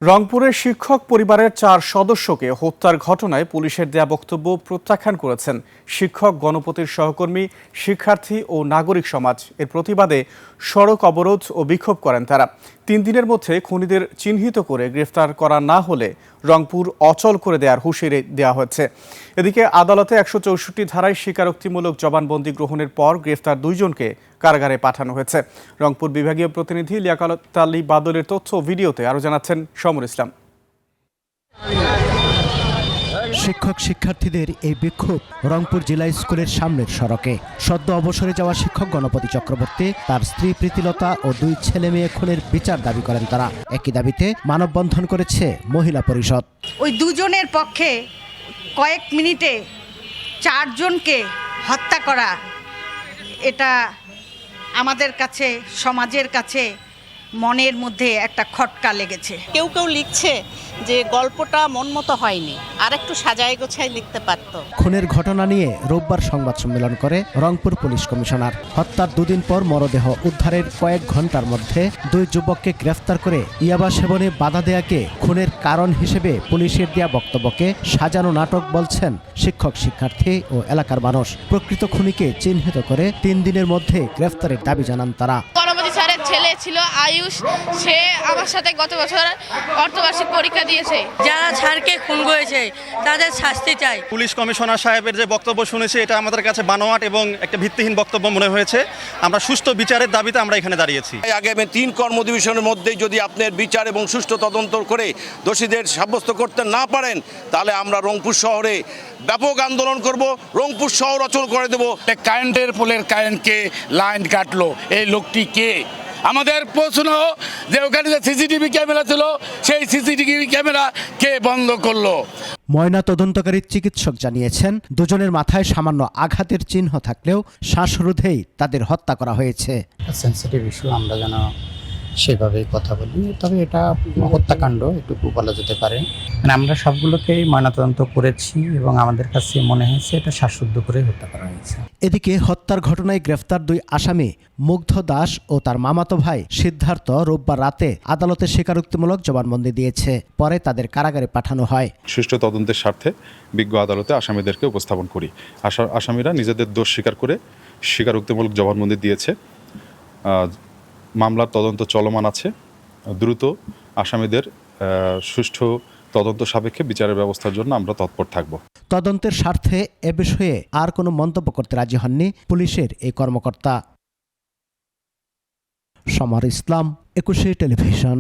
রংপুরের শিক্ষক পরিবারের 4 সদস্যকে হত্যার ঘটনায় পুলিশের দেয়া বক্তব্য প্রত্যাখ্যান করেছেন শিক্ষক গণপতির সহকর্মী, শিক্ষার্থী ও নাগরিক সমাজ। এর প্রতিবাদে সড়ক অবরোধ ও বিক্ষোভ করেন তারা। 3 দিনের মধ্যে খুনিদের চিহ্নিত করে গ্রেফতার করা না হলে রংপুর অচল করে দেওয়ার হুঁশিয়ারি দেওয়া হয়েছে। এদিকে আদালতে 164 ধারায় স্বীকারোক্তিমূলক জবানবন্দি গ্রহণের পর গ্রেফতার 2 জনকে কারাগারে পাঠানো হয়েছে। রংপুর বিভাগীয় প্রতিনিধি লিয়াকত আলী বাদলের তথ্য ভিডিওতে আরও জানাচ্ছেন সমর ইসলাম। শিক্ষক শিক্ষার্থীদের এই বিক্ষোভ রংপুর জেলা স্কুলের সামনের সড়কে। সদ্য অবসরে যাওয়া শিক্ষক গণপতি চক্রবর্তী, তার স্ত্রী প্রীতিলতা ও 2 ছেলে মেয়ে খুনের বিচার দাবি করেন তারা। একই দাবিতে মানববন্ধন করেছে মহিলা পরিষদ। ওই 2 জনের পক্ষে কয়েক মিনিটে 4 জনকে হত্যা করা, এটা আমাদের কাছে, সমাজের কাছে মনের মধ্যে একটা খটকা লেগেছে। কেউ কেউ লিখছে যে গল্পটা মন মতো হয়নি, আর একটু সাজায় গোছায় লিখতে পারত। খুনের ঘটনা নিয়ে রোববার সংবাদ সম্মেলন করে রংপুর পুলিশ কমিশনার। হত্যার 2 দিন পর মরদেহ উদ্ধারের কয়েক ঘন্টার মধ্যে 2 যুবককে গ্রেফতার করে ইয়াবা সেবনে বাধা দেয়াকে খুনের কারণ হিসেবে পুলিশের দেয়া বক্তব্যকে সাজানো নাটক বলছেন শিক্ষক শিক্ষার্থী ও এলাকার মানুষ। প্রকৃত খুনিকে চিহ্নিত করে 3 দিনের মধ্যে গ্রেফতারের দাবি জানান তারা। স্যারের ছেলে ছিল আয়ুষ, সে আমার সাথে গত বছর অর্ধবার্ষিক পরীক্ষা দিয়েছে। যারা স্যারকে খুন করেছে তাদের শাস্তি চাই। পুলিশ কমিশনার সাহেবের যে বক্তব্য শুনেছি, এটা আমাদের কাছে বানোয়াট এবং একটা ভিত্তিহীন বক্তব্য মনে হয়েছে। আমরা সুষ্ঠু বিচারের দাবিতে আমরা এখানে দাঁড়িয়েছি। আগামী 3 কর্মদিবসের মধ্যেই যদি আপনার বিচার এবং সুষ্ঠু তদন্ত করে দোষীদের সাব্যস্ত করতে না পারেন, তাহলে আমরা রংপুর শহরে ব্যাপক আন্দোলন করব, রংপুর শহর অচল করে দেব। কারেন্টের পোলের কারেন্টকে লাইন কাটলো, এই লোকটি কে? আমাদের প্রশ্ন যে ওখানে যে সিসিটিভি ক্যামেরা ছিল, সেই সিসিটিভি ক্যামেরা কে বন্ধ করলো? ময়না তদন্তকারী চিকিৎসক জানিয়েছেন, 2 জনের মাথায় সামান্য আঘাতের চিহ্ন থাকলেও শ্বাসরোধেই তাদের হত্যা করা হয়েছে। সেন্সিটিভ ইস্যু, আমরা যেন সেভাবেই কথা বলি। তবে এটা হত্যাকাণ্ড এটুকু বলা যেতে পারে। মানে আমরা সবগুলোকেই ময়নাতদন্ত করেছি এবং আমাদের কাছে মনে হয়েছে এটা শ্বাসরুদ্ধ করে হত্যা করা হয়েছে। এদিকে হত্যার ঘটনায় গ্রেফতার 2 আসামি মুগ্ধ দাস ও তার মামাতো ভাই সিদ্ধার্থ রোববার রাতে আদালতে স্বীকারোক্তিমূলক জবানবন্দি দিয়েছে। পরে তাদের কারাগারে পাঠানো হয়। সুষ্ঠু তদন্তের স্বার্থে বিজ্ঞ আদালতে আসামিদেরকে উপস্থাপন করি। আসামিরা নিজেদের দোষ স্বীকার করে স্বীকারোক্তিমূলক জবানবন্দি দিয়েছে। মামলার তদন্ত চলমান আছে। দ্রুত আসামিদের সুষ্ঠু তদন্ত সাপেক্ষে বিচারের ব্যবস্থার জন্য আমরা তৎপর থাকব। তদন্তের স্বার্থে এ বিষয়ে আর কোনো মন্তব্য করতে রাজি হননি পুলিশের এই কর্মকর্তা। সমর ইসলাম, 21 টেলিভিশন।